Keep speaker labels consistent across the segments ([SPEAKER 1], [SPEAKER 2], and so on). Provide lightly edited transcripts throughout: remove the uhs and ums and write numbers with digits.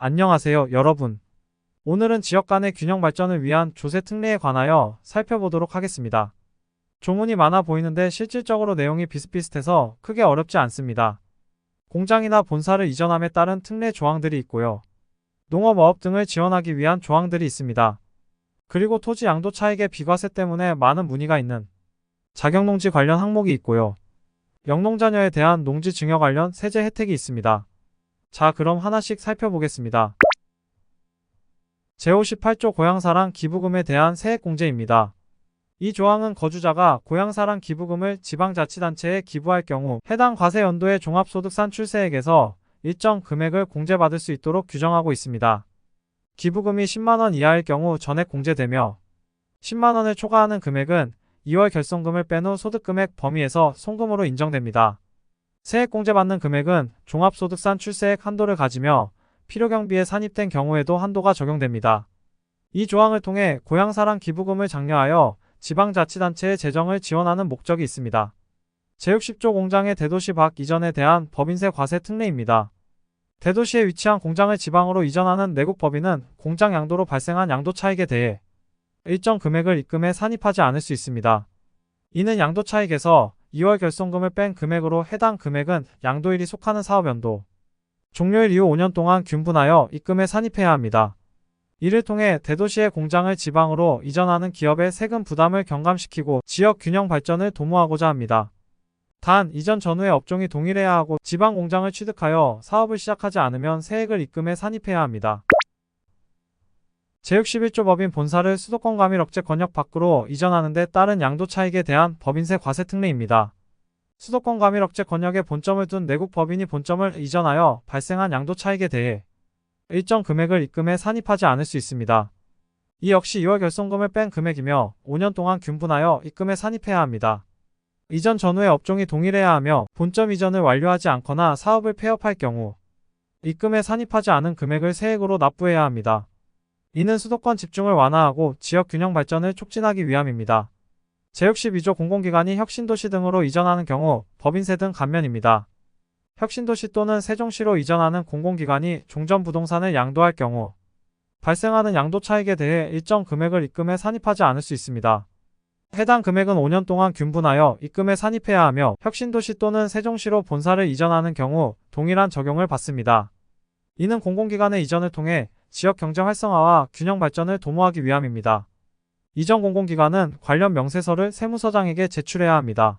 [SPEAKER 1] 안녕하세요, 여러분. 오늘은 지역 간의 균형 발전을 위한 조세 특례에 관하여 살펴보도록 하겠습니다. 조문이 많아 보이는데 실질적으로 내용이 비슷비슷해서 크게 어렵지 않습니다. 공장이나 본사를 이전함에 따른 특례 조항들이 있고요. 농업어업 등을 지원하기 위한 조항들이 있습니다. 그리고 토지 양도 차익의 비과세 때문에 많은 문의가 있는 자격농지 관련 항목이 있고요. 영농자녀에 대한 농지 증여 관련 세제 혜택이 있습니다. 자, 그럼 하나씩 살펴보겠습니다. 제58조 고향사랑 기부금에 대한 세액공제입니다. 이 조항은 거주자가 고향사랑 기부금을 지방자치단체에 기부할 경우 해당 과세연도의 종합소득산출세액에서 일정 금액을 공제받을 수 있도록 규정하고 있습니다. 기부금이 10만원 이하일 경우 전액 공제되며 10만원을 초과하는 금액은 2월 결손금을 뺀 후 소득금액 범위에서 송금으로 인정됩니다. 세액 공제받는 금액은 종합소득산출세액 한도를 가지며 필요경비에 산입된 경우에도 한도가 적용됩니다. 이 조항을 통해 고향사랑 기부금을 장려하여 지방자치단체의 재정을 지원하는 목적이 있습니다. 제60조 공장의 대도시 밖 이전에 대한 법인세 과세 특례입니다. 대도시에 위치한 공장을 지방으로 이전하는 내국법인은 공장 양도로 발생한 양도 차익에 대해 일정 금액을 입금해 산입하지 않을 수 있습니다. 이는 양도 차익에서 2월 결손금을 뺀 금액으로 해당 금액은 양도일이 속하는 사업연도 종료일 이후 5년 동안 균분하여 입금해 산입해야 합니다. 이를 통해 대도시의 공장을 지방으로 이전하는 기업의 세금 부담을 경감시키고 지역 균형 발전을 도모하고자 합니다. 단, 이전 전후의 업종이 동일해야 하고 지방 공장을 취득하여 사업을 시작하지 않으면 세액을 입금해 산입해야 합니다. 제61조 법인 본사를 수도권 과밀 억제 권역 밖으로 이전하는 데 따른 양도 차익에 대한 법인세 과세 특례입니다. 수도권 과밀 억제 권역에 본점을 둔 내국 법인이 본점을 이전하여 발생한 양도 차익에 대해 일정 금액을 입금해 산입하지 않을 수 있습니다. 이 역시 2월 결손금을 뺀 금액이며 5년 동안 균분하여 입금해 산입해야 합니다. 이전 전후의 업종이 동일해야 하며 본점 이전을 완료하지 않거나 사업을 폐업할 경우 입금해 산입하지 않은 금액을 세액으로 납부해야 합니다. 이는 수도권 집중을 완화하고 지역 균형 발전을 촉진하기 위함입니다. 제62조 공공기관이 혁신도시 등으로 이전하는 경우 법인세 등 감면입니다. 혁신도시 또는 세종시로 이전하는 공공기관이 종전부동산을 양도할 경우 발생하는 양도 차익에 대해 일정 금액을 입금해 산입하지 않을 수 있습니다. 해당 금액은 5년 동안 균분하여 입금해 산입해야 하며 혁신도시 또는 세종시로 본사를 이전하는 경우 동일한 적용을 받습니다. 이는 공공기관의 이전을 통해 지역 경제 활성화와 균형 발전을 도모하기 위함입니다. 이전 공공기관은 관련 명세서를 세무서장에게 제출해야 합니다.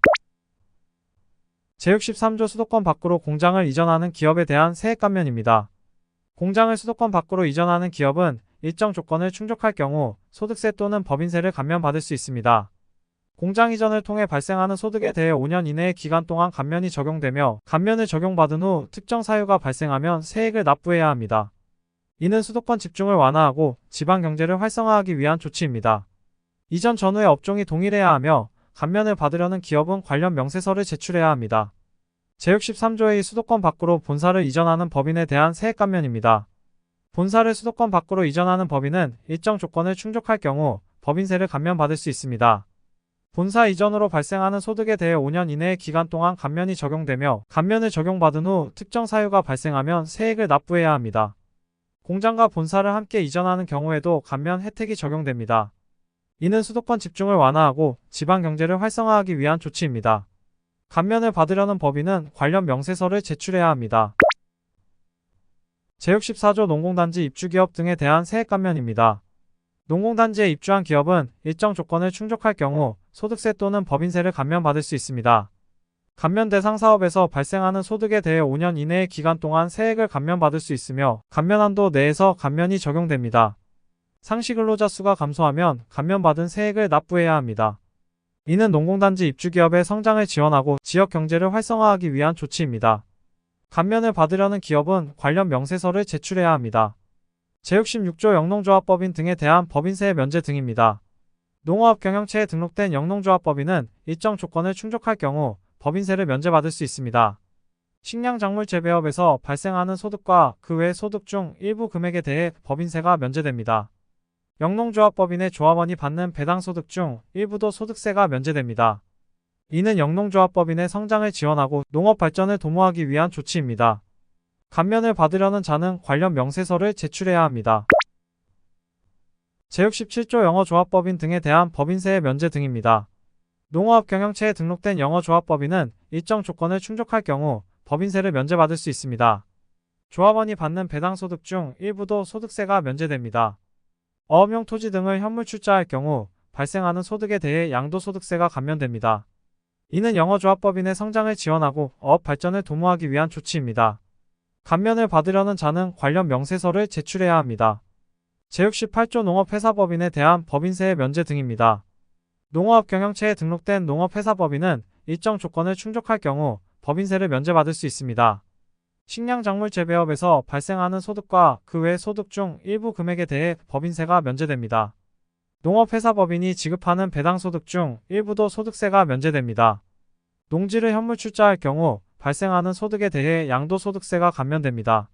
[SPEAKER 1] 제63조 수도권 밖으로 공장을 이전하는 기업에 대한 세액 감면입니다. 공장을 수도권 밖으로 이전하는 기업은 일정 조건을 충족할 경우 소득세 또는 법인세를 감면받을 수 있습니다. 공장 이전을 통해 발생하는 소득에 대해 5년 이내의 기간 동안 감면이 적용되며 감면을 적용받은 후 특정 사유가 발생하면 세액을 납부해야 합니다. 이는 수도권 집중을 완화하고 지방 경제를 활성화하기 위한 조치입니다. 이전 전후의 업종이 동일해야 하며 감면을 받으려는 기업은 관련 명세서를 제출해야 합니다. 제63조의 수도권 밖으로 본사를 이전하는 법인에 대한 세액 감면입니다. 본사를 수도권 밖으로 이전하는 법인은 일정 조건을 충족할 경우 법인세를 감면받을 수 있습니다. 본사 이전으로 발생하는 소득에 대해 5년 이내의 기간 동안 감면이 적용되며 감면을 적용받은 후 특정 사유가 발생하면 세액을 납부해야 합니다. 공장과 본사를 함께 이전하는 경우에도 감면 혜택이 적용됩니다. 이는 수도권 집중을 완화하고 지방 경제를 활성화하기 위한 조치입니다. 감면을 받으려는 법인은 관련 명세서를 제출해야 합니다. 제64조 농공단지 입주기업 등에 대한 세액 감면입니다. 농공단지에 입주한 기업은 일정 조건을 충족할 경우 소득세 또는 법인세를 감면받을 수 있습니다. 감면 대상 사업에서 발생하는 소득에 대해 5년 이내의 기간 동안 세액을 감면받을 수 있으며 감면한도 내에서 감면이 적용됩니다. 상시 근로자 수가 감소하면 감면받은 세액을 납부해야 합니다. 이는 농공단지 입주기업의 성장을 지원하고 지역 경제를 활성화하기 위한 조치입니다. 감면을 받으려는 기업은 관련 명세서를 제출해야 합니다. 제66조 영농조합법인 등에 대한 법인세 면제 등입니다. 농어업 경영체에 등록된 영농조합법인은 일정 조건을 충족할 경우 법인세를 면제받을 수 있습니다. 식량작물 재배업에서 발생하는 소득과 그 외 소득 중 일부 금액에 대해 법인세가 면제됩니다. 영농조합법인의 조합원이 받는 배당소득 중 일부도 소득세가 면제됩니다. 이는 영농조합법인의 성장을 지원하고 농업 발전을 도모하기 위한 조치입니다. 감면을 받으려는 자는 관련 명세서를 제출해야 합니다. 제67조 영어조합법인 등에 대한 법인세의 면제 등입니다. 농어업 경영체에 등록된 영어조합법인은 일정 조건을 충족할 경우 법인세를 면제받을 수 있습니다. 조합원이 받는 배당소득 중 일부도 소득세가 면제됩니다. 어업용 토지 등을 현물 출자할 경우 발생하는 소득에 대해 양도소득세가 감면됩니다. 이는 영어조합법인의 성장을 지원하고 어업 발전을 도모하기 위한 조치입니다. 감면을 받으려는 자는 관련 명세서를 제출해야 합니다. 제68조 농업회사법인에 대한 법인세의 면제 등입니다. 농어업 경영체에 등록된 농업회사법인은 일정 조건을 충족할 경우 법인세를 면제받을 수 있습니다. 식량작물 재배업에서 발생하는 소득과 그 외 소득 중 일부 금액에 대해 법인세가 면제됩니다. 농업회사법인이 지급하는 배당소득 중 일부도 소득세가 면제됩니다. 농지를 현물 출자할 경우 발생하는 소득에 대해 양도소득세가 감면됩니다.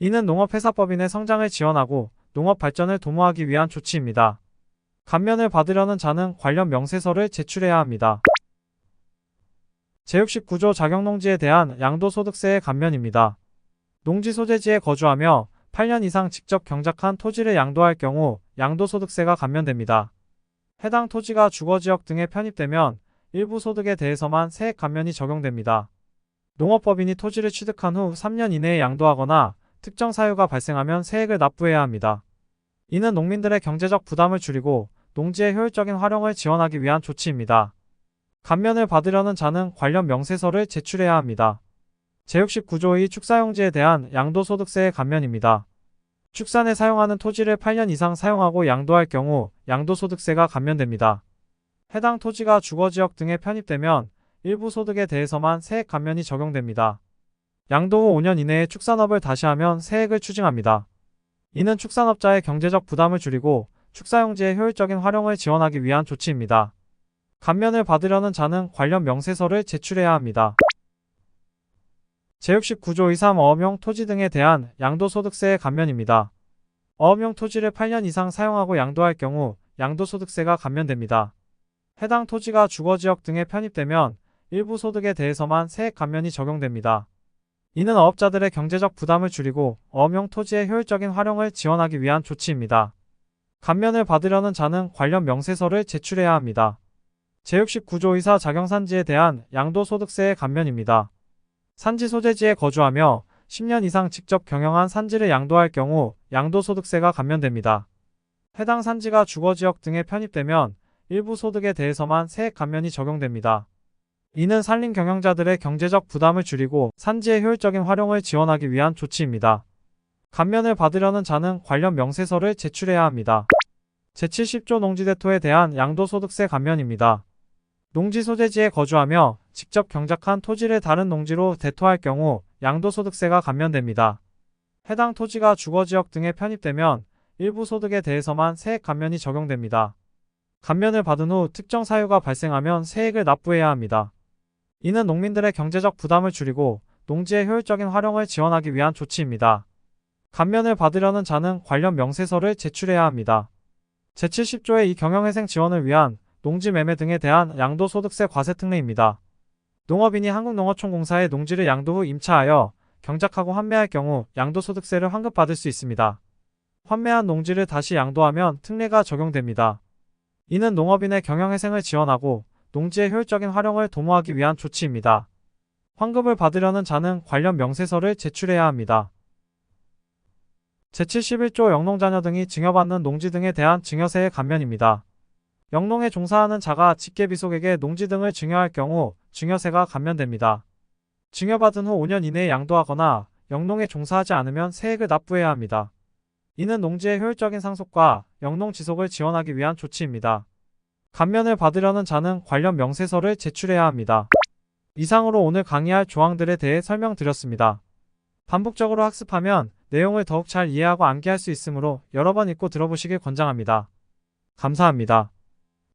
[SPEAKER 1] 이는 농업회사법인의 성장을 지원하고 농업 발전을 도모하기 위한 조치입니다. 감면을 받으려는 자는 관련 명세서를 제출해야 합니다. 제69조 자격농지에 대한 양도소득세의 감면입니다. 농지 소재지에 거주하며 8년 이상 직접 경작한 토지를 양도할 경우 양도소득세가 감면됩니다. 해당 토지가 주거지역 등에 편입되면 일부 소득에 대해서만 세액 감면이 적용됩니다. 농업법인이 토지를 취득한 후 3년 이내에 양도하거나 특정 사유가 발생하면 세액을 납부해야 합니다. 이는 농민들의 경제적 부담을 줄이고 농지의 효율적인 활용을 지원하기 위한 조치입니다. 감면을 받으려는 자는 관련 명세서를 제출해야 합니다. 제69조의 축사용지에 대한 양도소득세의 감면입니다. 축산에 사용하는 토지를 8년 이상 사용하고 양도할 경우 양도소득세가 감면됩니다. 해당 토지가 주거지역 등에 편입되면 일부 소득에 대해서만 세액 감면이 적용됩니다. 양도 후 5년 이내에 축산업을 다시 하면 세액을 추징합니다. 이는 축산업자의 경제적 부담을 줄이고 축사용지의 효율적인 활용을 지원하기 위한 조치입니다. 감면을 받으려는 자는 관련 명세서를 제출해야 합니다. 제69조 23 어업용 토지 등에 대한 양도소득세의 감면입니다. 어업용 토지를 8년 이상 사용하고 양도할 경우 양도소득세가 감면됩니다. 해당 토지가 주거지역 등에 편입되면 일부 소득에 대해서만 세액 감면이 적용됩니다. 이는 어업자들의 경제적 부담을 줄이고 어업용 토지의 효율적인 활용을 지원하기 위한 조치입니다. 감면을 받으려는 자는 관련 명세서를 제출해야 합니다. 제69조 의사 자경산지에 대한 양도소득세의 감면입니다. 산지 소재지에 거주하며 10년 이상 직접 경영한 산지를 양도할 경우 양도소득세가 감면됩니다. 해당 산지가 주거지역 등에 편입되면 일부 소득에 대해서만 세액 감면이 적용됩니다. 이는 산림 경영자들의 경제적 부담을 줄이고 산지의 효율적인 활용을 지원하기 위한 조치입니다. 감면을 받으려는 자는 관련 명세서를 제출해야 합니다. 제70조 농지대토에 대한 양도소득세 감면입니다. 농지 소재지에 거주하며 직접 경작한 토지를 다른 농지로 대토할 경우 양도소득세가 감면됩니다. 해당 토지가 주거지역 등에 편입되면 일부 소득에 대해서만 세액 감면이 적용됩니다. 감면을 받은 후 특정 사유가 발생하면 세액을 납부해야 합니다. 이는 농민들의 경제적 부담을 줄이고 농지의 효율적인 활용을 지원하기 위한 조치입니다. 감면을 받으려는 자는 관련 명세서를 제출해야 합니다. 제70조의 이 경영회생 지원을 위한 농지 매매 등에 대한 양도소득세 과세특례입니다. 농업인이 한국농어촌공사에 농지를 양도 후 임차하여 경작하고 환매할 경우 양도소득세를 환급받을 수 있습니다. 환매한 농지를 다시 양도하면 특례가 적용됩니다. 이는 농업인의 경영회생을 지원하고 농지의 효율적인 활용을 도모하기 위한 조치입니다. 환급을 받으려는 자는 관련 명세서를 제출해야 합니다. 제71조 영농자녀 등이 증여받는 농지 등에 대한 증여세의 감면입니다. 영농에 종사하는 자가 직계비속에게 농지 등을 증여할 경우 증여세가 감면됩니다. 증여받은 후 5년 이내에 양도하거나 영농에 종사하지 않으면 세액을 납부해야 합니다. 이는 농지의 효율적인 상속과 영농 지속을 지원하기 위한 조치입니다. 감면을 받으려는 자는 관련 명세서를 제출해야 합니다. 이상으로 오늘 강의할 조항들에 대해 설명드렸습니다. 반복적으로 학습하면 내용을 더욱 잘 이해하고 암기할 수 있으므로 여러 번 읽고 들어보시길 권장합니다. 감사합니다.